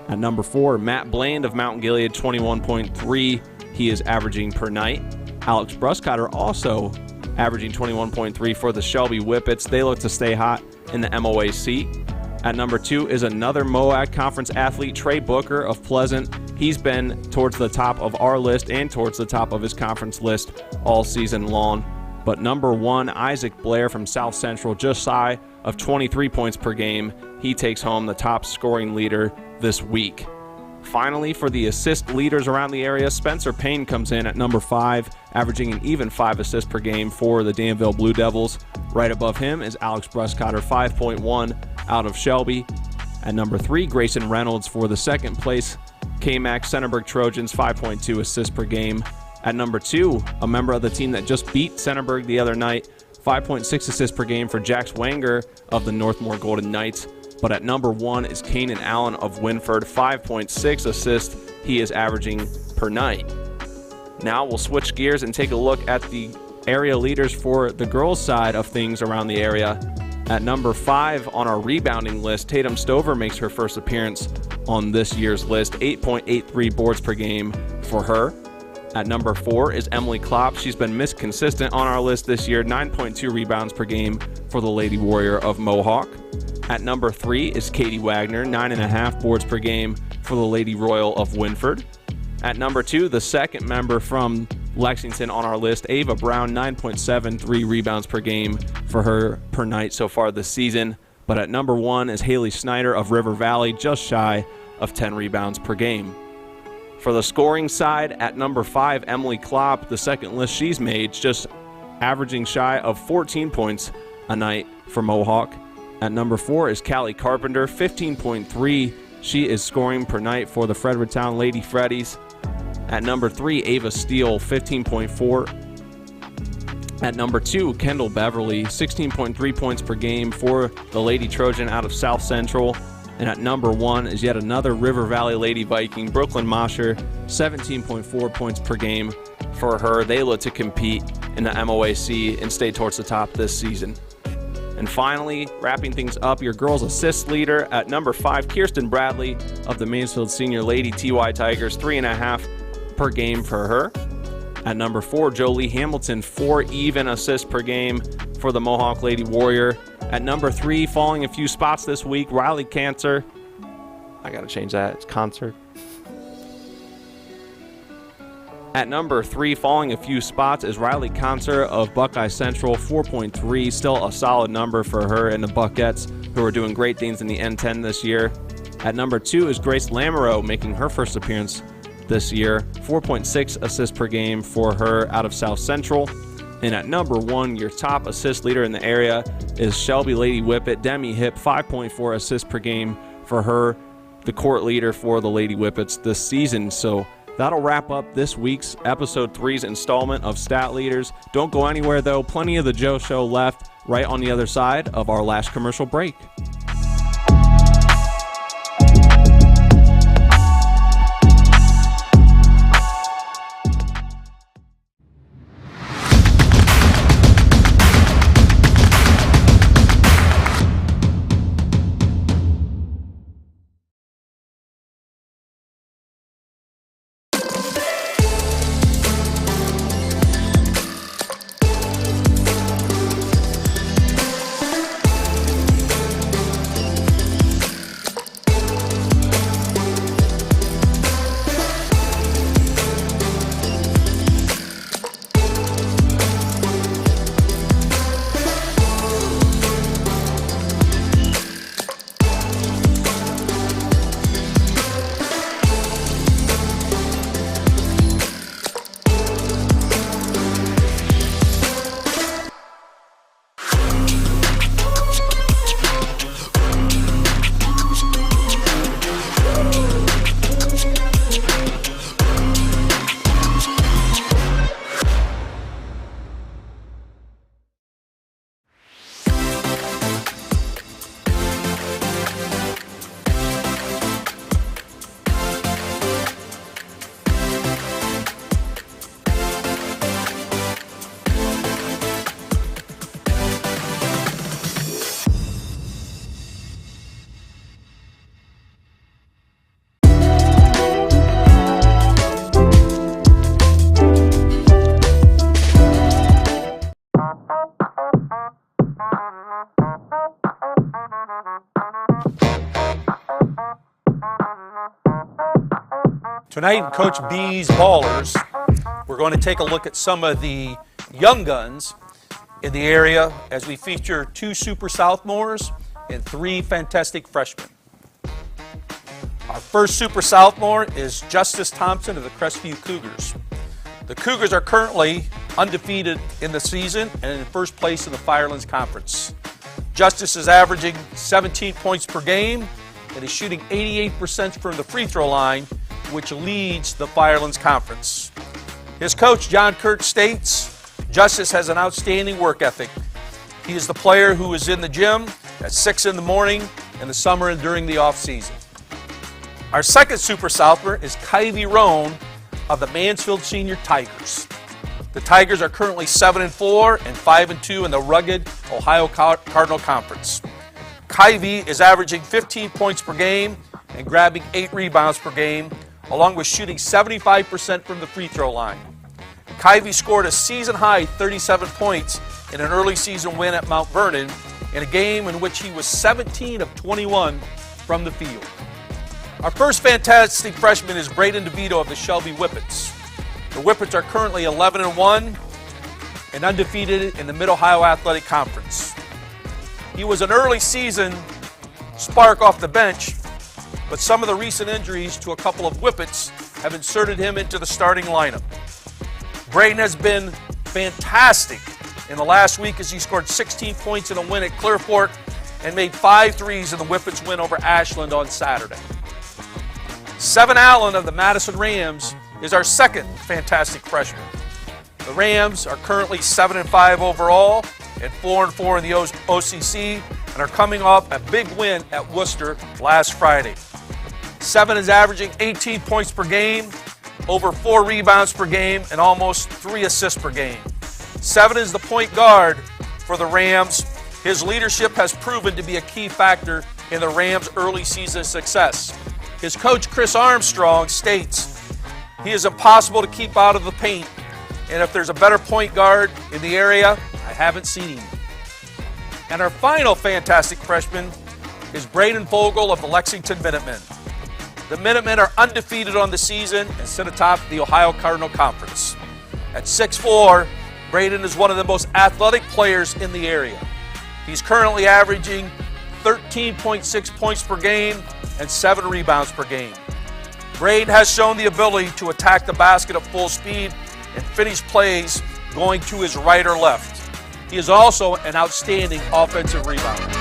At number 4, Matt Bland of Mount Gilead, 21.3 he is averaging per night. Alex Bruscotter also averaging 21.3 for the Shelby Whippets. They look to stay hot in the MOAC. At number 2 is another MOAC Conference athlete, Trey Booker of Pleasant. He's been towards the top of our list and towards the top of his conference list all season long. But number 1, Isaac Blair from South Central, just shy of 23 points per game. He takes home the top scoring leader this week. Finally, for the assist leaders around the area, Spencer Payne comes in at number 5, averaging an even 5 assists per game for the Danville Blue Devils. Right above him is Alex Bruscotter, 5.1 out of Shelby. At number 3, Grayson Reynolds for the second place KMAC Centerburg Trojans, 5.2 assists per game. At number 2, a member of the team that just beat Centerburg the other night, 5.6 assists per game for Jax Wanger of the Northmore Golden Knights. But at number 1 is Kanan Allen of Winford, 5.6 assists he is averaging per night. Now we'll switch gears and take a look at the area leaders for the girls' side of things around the area. At number 5 on our rebounding list, Tatum Stover makes her first appearance on this year's list, 8.83 boards per game for her. At number 4 is Emily Klopp. She's been consistent on our list this year, 9.2 rebounds per game for the Lady Warrior of Mohawk. At number 3 is Katie Wagner, 9.5 boards per game for the Lady Royal of Winford. At number 2, the second member from Lexington on our list, Ava Brown, 9.73 rebounds per game for her per night so far this season. But at number 1 is Haley Snyder of River Valley, just shy of 10 rebounds per game. For the scoring side, at number 5, Emily Klopp, the second list she's made, just averaging shy of 14 points a night for Mohawk. At number 4 is Callie Carpenter, 15.3. She is scoring per night for the Fredericktown Lady Freddies. At number 3, Ava Steele, 15.4. At number 2, Kendall Beverly, 16.3 points per game for the Lady Trojan out of South Central. And at number 1 is yet another River Valley Lady Viking, Brooklyn Mosher, 17.4 points per game for her. They look to compete in the MOAC and stay towards the top this season. And finally, wrapping things up, your girls' assist leader at number 5, Kirsten Bradley of the Mansfield Senior Lady TY Tigers, 3.5 per game for her. At number 4, Jolie Hamilton, 4 even assists per game for the Mohawk Lady Warrior. At number 3, falling a few spots this week, Riley Cancer. I gotta change that, it's Concert. At number 3, falling a few spots, is Riley Concert of Buckeye Central, 4.3, still a solid number for her and the Buckettes, who are doing great things in the N10 this year. At number 2 is Grace Lamoureux, making her first appearance this year, 4.6 assists per game for her out of South Central. And at number 1, your top assist leader in the area is Shelby Lady Whippet, Demi Hip, 5.4 assists per game for her, the court leader for the Lady Whippets this season. So that'll wrap up this week's episode 3's installment of Stat Leaders. Don't go anywhere though, plenty of the Joe Show left right on the other side of our last commercial break. Tonight in Coach B's Ballers, we're going to take a look at some of the young guns in the area as we feature 2 super sophomores and 3 fantastic freshmen. Our first super sophomore is Justice Thompson of the Crestview Cougars. The Cougars are currently undefeated in the season and in first place in the Firelands Conference. Justice is averaging 17 points per game and is shooting 88% from the free throw line, which leads the Firelands Conference. His coach, John Kurtz, states, Justice has an outstanding work ethic. He is the player who is in the gym at 6 in the morning in the summer and during the off season. Our second super sophomore is Kylie Roan of the Mansfield Senior Tigers. The Tigers are currently 7-4 and 5-2 in the rugged Ohio Cardinal Conference. Kyvie is averaging 15 points per game and grabbing 8 rebounds per game, along with shooting 75% from the free throw line. Kyvie scored a season-high 37 points in an early season win at Mount Vernon in a game in which he was 17 of 21 from the field. Our first fantastic freshman is Braden DeVito of the Shelby Whippets. The Whippets are currently 11-1 and undefeated in the Mid-Ohio Athletic Conference. He was an early season spark off the bench, but some of the recent injuries to a couple of Whippets have inserted him into the starting lineup. Braden has been fantastic in the last week as he scored 16 points in a win at Clear Fork and made 5 threes in the Whippets win over Ashland on Saturday. Seven Allen of the Madison Rams is our second fantastic freshman. The Rams are currently 7-5 overall and 4-4 in the OCC and are coming off a big win at Worcester last Friday. Seven is averaging 18 points per game, over 4 rebounds per game, and almost 3 assists per game. Seven is the point guard for the Rams. His leadership has proven to be a key factor in the Rams' early season success. His coach, Chris Armstrong, states, "He is impossible to keep out of the paint, and if there's a better point guard in the area, I haven't seen him." And our final fantastic freshman is Braden Vogel of the Lexington Minutemen. The Minutemen are undefeated on the season and sit atop the Ohio Cardinal Conference. At 6'4", Braden is one of the most athletic players in the area. He's currently averaging 13.6 points per game and 7 rebounds per game. Braden has shown the ability to attack the basket at full speed and finish plays going to his right or left. He is also an outstanding offensive rebounder.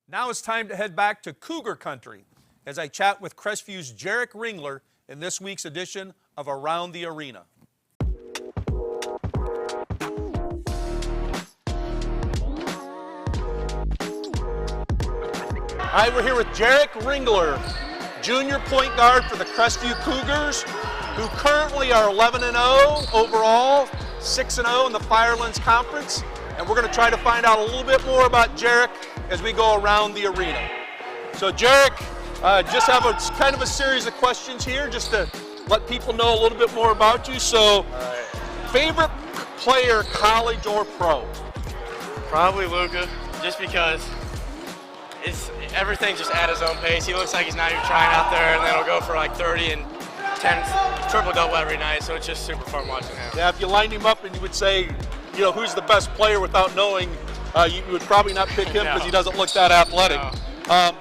Now it's time to head back to Cougar Country as I chat with Crestview's Jarek Ringler in this week's edition of Around the Arena. All right, we're here with Jarek Ringler, junior point guard for the Crestview Cougars, who currently are 11-0 overall, 6-0 in the Firelands Conference. And we're going to try to find out a little bit more about Jarek as we go around the arena. So Jarek, just have a kind of a series of questions here just to let people know a little bit more about you. So, favorite player, college or pro? Probably Luka, just because everything's just at his own pace. He looks like he's not even trying out there, and then he'll go for like 30 and 10 triple-double every night, so it's just super fun watching him. Yeah, if you lined him up and you would say, you know, who's the best player without knowing, you would probably not pick him because he doesn't look that athletic. No.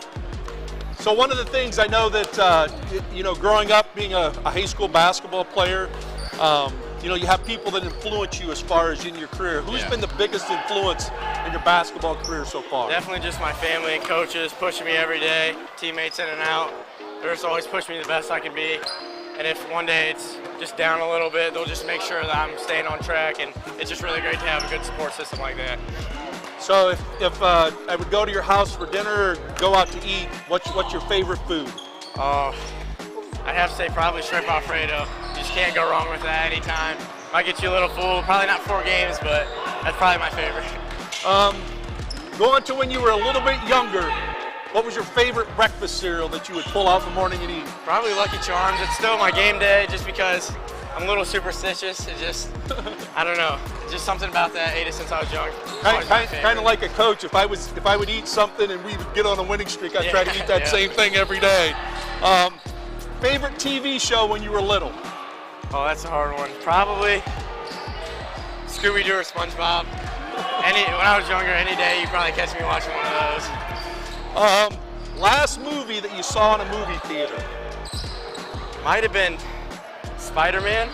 So one of the things I know that, you know, growing up being a high school basketball player, you know, you have people that influence you as far as in your career. Who's been the biggest influence in your basketball career so far? Definitely just my family and coaches pushing me every day, teammates in and out. They're just always pushing me the best I can be. And if one day it's just down a little bit, they'll just make sure that I'm staying on track, and it's just really great to have a good support system like that. So if I would go to your house for dinner or go out to eat, what's your favorite food? I'd have to say probably shrimp Alfredo. You just can't go wrong with that anytime. Might get you a little full, probably not 4 games, but that's probably my favorite. Going to when you were a little bit younger, what was your favorite breakfast cereal that you would pull out in the morning and eat? Probably Lucky Charms. It's still my game day just because I'm a little superstitious. It just, I don't know, just something about that. Ate it since I was young. Kind of like a coach. If I would eat something and we would get on a winning streak, I'd try to eat that same thing every day. Favorite TV show when you were little? Oh, that's a hard one. Probably Scooby-Doo or SpongeBob. When I was younger, any day you probably catch me watching one of those. Last movie that you saw in a movie theater? Might have been Spider-Man.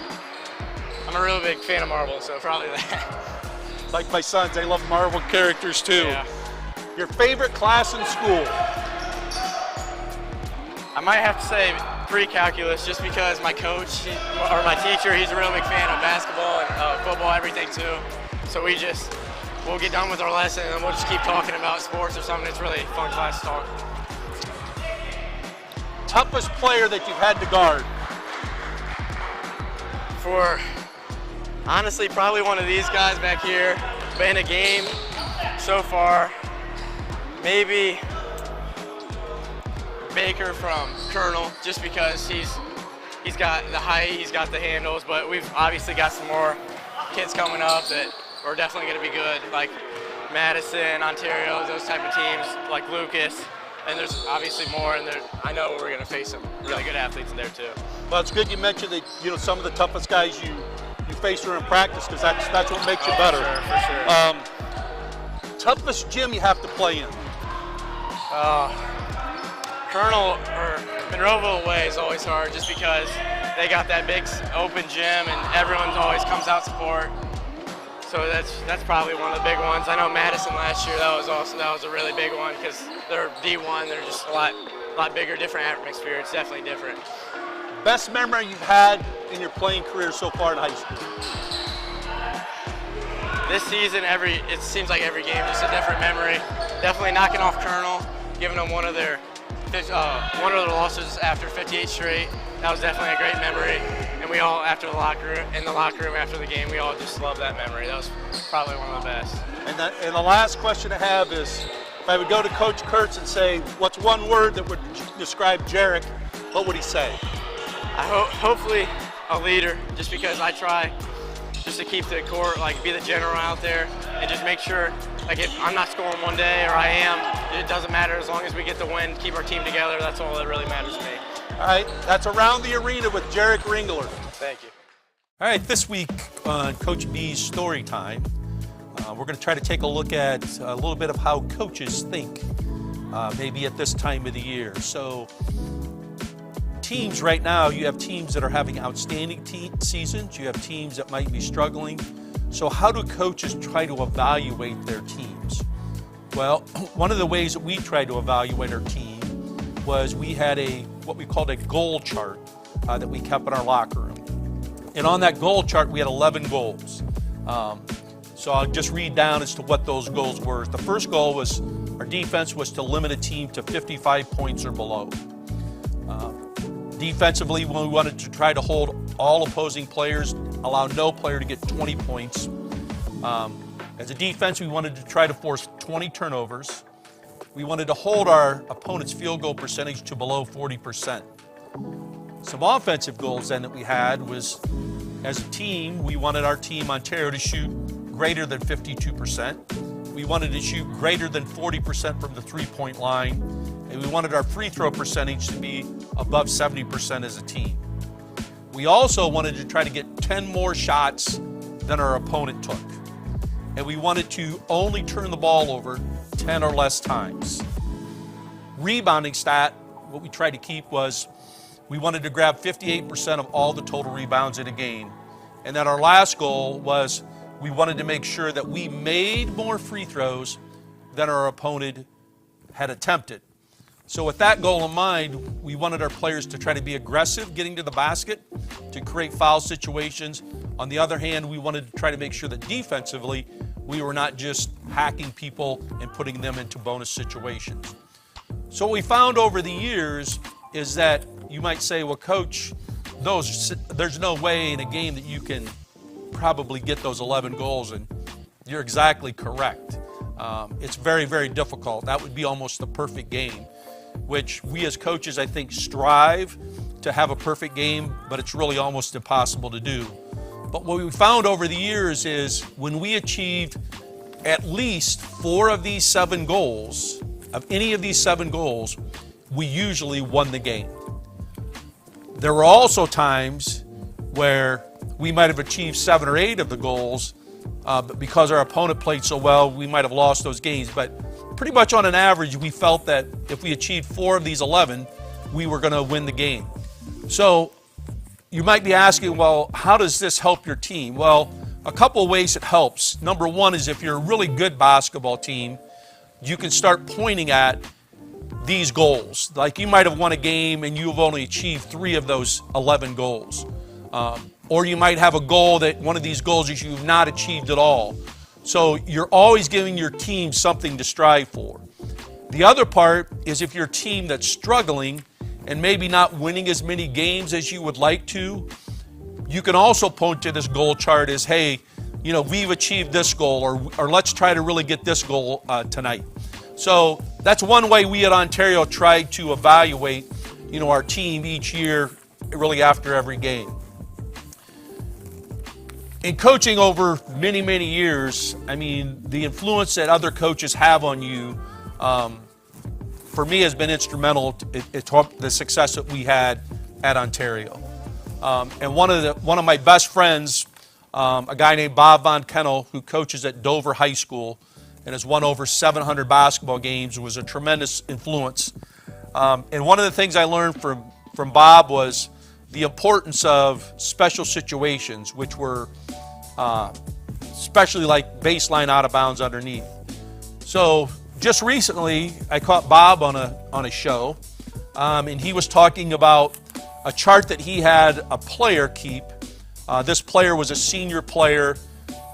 I'm a really big fan of Marvel, so probably that. Like my sons, they love Marvel characters too. Yeah. Your favorite class in school? I might have to say pre-calculus, just because my coach, or my teacher, he's a real big fan of basketball and football, everything too. So we just we'll get done with our lesson and we'll just keep talking about sports or something. It's really a fun class to talk. Toughest player that you've had to guard? For honestly, probably one of these guys back here. But in a game so far, maybe Baker from Colonel, just because he's got the height, he's got the handles, but we've obviously got some more kids coming up that are definitely going to be good, like Madison, Ontario, those type of teams, like Lucas, and there's obviously more, and I know we're going to face some really good athletes there too. Well, it's good you mentioned that, you know, some of the toughest guys you face during practice, because that's what makes you better. For sure. Toughest gym you have to play in? Colonel or Monroeville away is always hard, just because they got that big open gym and everyone always comes out support. So that's probably one of the big ones. I know Madison last year, that was a really big one, because they're D1, they're just a lot bigger, different atmosphere. It's definitely different. Best memory you've had in your playing career so far in high school? This season, it seems like every game just a different memory. Definitely knocking off Colonel, giving them one of their losses after 58 straight. That was definitely a great memory. And we all, in the locker room after the game, we all just love that memory. That was probably one of the best. And the last question I have is, if I would go to Coach Kurtz and say, what's one word that would describe Jarek, what would he say? Hopefully a leader, just because I try just to keep the court, like be the general out there and just make sure, like if I'm not scoring one day or I am, it doesn't matter as long as we get the win, keep our team together, that's all that really matters to me. All right, that's Around the Arena with Jarek Ringler. Thank you. All right, this week on Coach B's Story Time, we're going to try to take a look at a little bit of how coaches think, maybe at this time of the year. So teams right now, you have teams that are having outstanding seasons. You have teams that might be struggling. So how do coaches try to evaluate their teams? Well, one of the ways that we tried to evaluate our team was we had what we called a goal chart that we kept in our locker room. And on that goal chart, we had 11 goals. So I'll just read down as to what those goals were. The first goal was our defense was to limit a team to 55 points or below. Defensively, we wanted to try to hold all opposing players, allow no player to get 20 points. As a defense, we wanted to try to force 20 turnovers. We wanted to hold our opponent's field goal percentage to below 40%. Some offensive goals then that we had was, as a team, we wanted our team, Ontario, to shoot greater than 52%. We wanted to shoot greater than 40% from the three-point line. And we wanted our free throw percentage to be above 70% as a team. We also wanted to try to get 10 more shots than our opponent took. And we wanted to only turn the ball over 10 or less times. Rebounding stat, what we tried to keep was we wanted to grab 58% of all the total rebounds in a game. And then our last goal was we wanted to make sure that we made more free throws than our opponent had attempted. So with that goal in mind, we wanted our players to try to be aggressive getting to the basket, to create foul situations. On the other hand, we wanted to try to make sure that defensively, we were not just hacking people and putting them into bonus situations. So what we found over the years is that you might say, well, Coach, there's no way in a game that you can probably get those 11 goals, and you're exactly correct. It's very, very difficult. That would be almost the perfect game, which we as coaches, I think, strive to have a perfect game, but it's really almost impossible to do. But what we found over the years is when we achieved at least 4 of these 7 goals, of any of these 7 goals, we usually won the game. There were also times where we might have achieved 7 or 8 of the goals, but because our opponent played so well, we might have lost those games. But pretty much on an average, we felt that if we achieved 4 of these 11, we were going to win the game. So you might be asking, well, how does this help your team? Well, a couple of ways it helps. Number one is if you're a really good basketball team, you can start pointing at these goals. Like you might have won a game and you've only achieved 3 of those 11 goals. Or you might have a goal that one of these goals is you've not achieved at all. So you're always giving your team something to strive for. The other part is if you're a team that's struggling and maybe not winning as many games as you would like to, you can also point to this goal chart as, hey, you know, we've achieved this goal, or let's try to really get this goal tonight. So that's one way we at Ontario try to evaluate, you know, our team each year, really after every game. In coaching over many, many years, I mean, the influence that other coaches have on you, for me, has been instrumental to the success that we had at Ontario. And one of my best friends, a guy named Bob Von Kennel, who coaches at Dover High School and has won over 700 basketball games, was a tremendous influence. And one of the things I learned from Bob was the importance of special situations, which were especially like baseline out of bounds underneath. So just recently, I caught Bob on a show, and he was talking about a chart that he had a player keep. This player was a senior player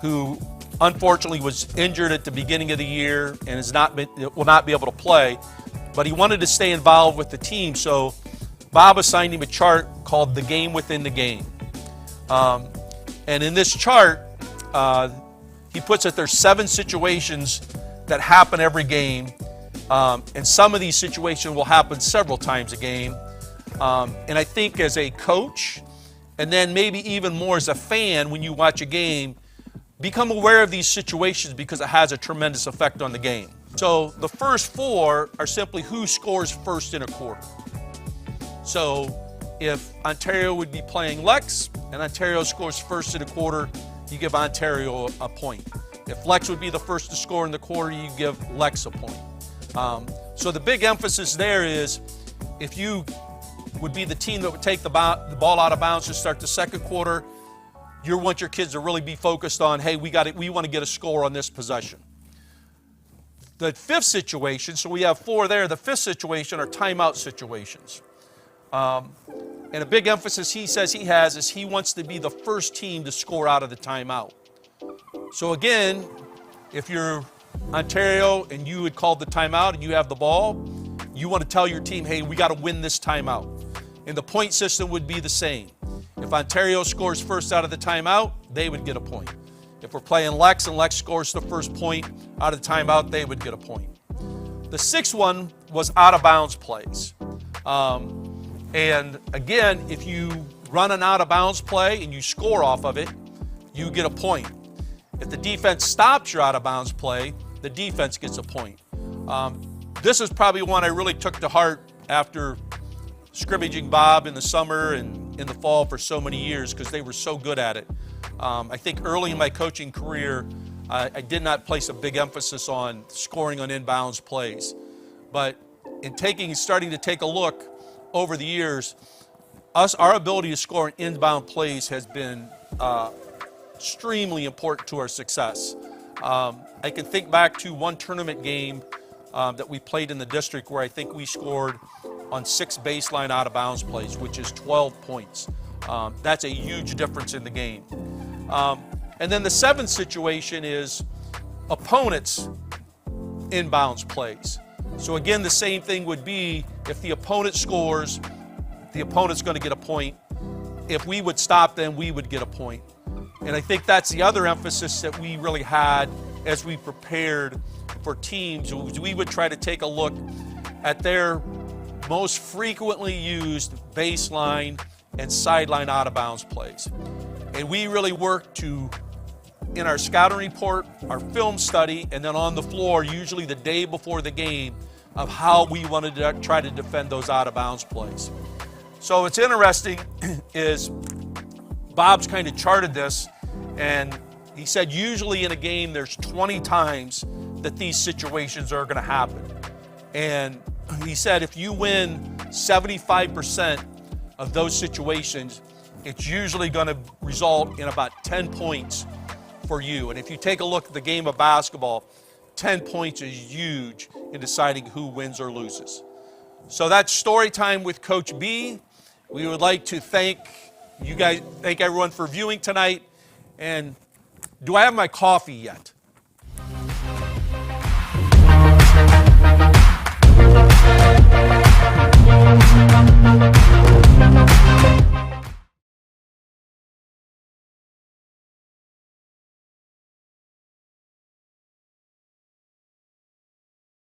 who unfortunately was injured at the beginning of the year and will not be able to play, but he wanted to stay involved with the team. So Bob assigned him a chart called The Game Within the Game. And in this chart, he puts that there's 7 situations that happen every game, and some of these situations will happen several times a game. And I think as a coach, and then maybe even more as a fan, when you watch a game, become aware of these situations because it has a tremendous effect on the game. So the first 4 are simply who scores first in a quarter. So if Ontario would be playing Lex and Ontario scores first in a quarter, you give Ontario a point. If Lex would be the first to score in the quarter, you give Lex a point. So the big emphasis there is if you would be the team that would take the ball out of bounds to start the second quarter, you want your kids to really be focused on, hey, we want to get a score on this possession. The 5th situation, so we have 4 there, the 5th situation are timeout situations. And a big emphasis he says he has is he wants to be the first team to score out of the timeout. So again, if you're Ontario and you had called the timeout and you have the ball, you want to tell your team, hey, we got to win this timeout. And the point system would be the same. If Ontario scores first out of the timeout, they would get a point. If we're playing Lex and Lex scores the first point out of the timeout, they would get a point. The 6th one was out of bounds plays. And again, if you run an out of bounds play and you score off of it, you get a point. If the defense stops your out of bounds play, the defense gets a point. This is probably one I really took to heart after scrimmaging Bob in the summer and in the fall for so many years because they were so good at it. I think early in my coaching career, I did not place a big emphasis on scoring on inbounds plays. But in starting to take a look over the years, our ability to score in inbound plays has been extremely important to our success. I can think back to one tournament game that we played in the district where I think we scored on 6 baseline out of bounds plays, which is 12 points. That's a huge difference in the game. And then the 7th situation is opponents' inbounds plays. So again, the same thing would be if the opponent scores, the opponent's going to get a point. If we would stop them, we would get a point. And I think that's the other emphasis that we really had as we prepared for teams. We would try to take a look at their most frequently used baseline and sideline out of bounds plays. And we really worked to, in our scouting report, our film study, and then on the floor, usually the day before the game, of how we wanted to try to defend those out of bounds plays. So what's interesting is Bob's kind of charted this, and he said usually in a game there's 20 times that these situations are going to happen. And he said if you win 75% of those situations, it's usually going to result in about 10 points for you. And if you take a look at the game of basketball, 10 points is huge in deciding who wins or loses. So that's story time with Coach B. We would like to thank everyone for viewing tonight. And do I have my coffee yet?